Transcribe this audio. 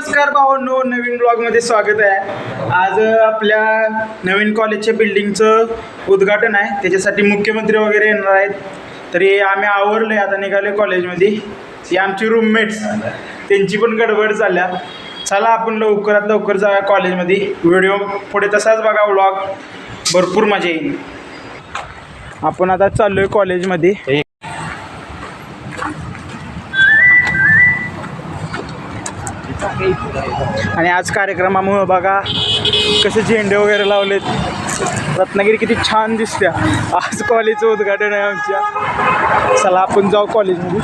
नमस्कार भावांनो, नवीन ब्लॉगमध्ये स्वागत आहे। आज आपल्या नवीन कॉलेजच्या बिल्डिंगचं उद्घाटन आहे, त्याच्यासाठी मुख्यमंत्री वगैरे येणार आहेत। तरी आम्ही आवरले, आता निघाले कॉलेजमध्ये। ही आमची रूममेट्स, त्यांची पण गडबड चालल्या। चला आपण लवकरात लवकर जाऊया कॉलेजमध्ये। व्हिडिओ पुढे तसाच बघा, व्लॉग भरपूर मजा येईल। आपण आता चाललोय कॉलेजमध्ये। आणि आज कार्यक्रमामुळे बघा कसे झेंडे वगैरे लावलेत। रत्नागिरी किती छान दिसते। आज कॉलेजचं उद्घाटन आहे आमच्या। चला आपण जाऊ कॉलेजमध्ये।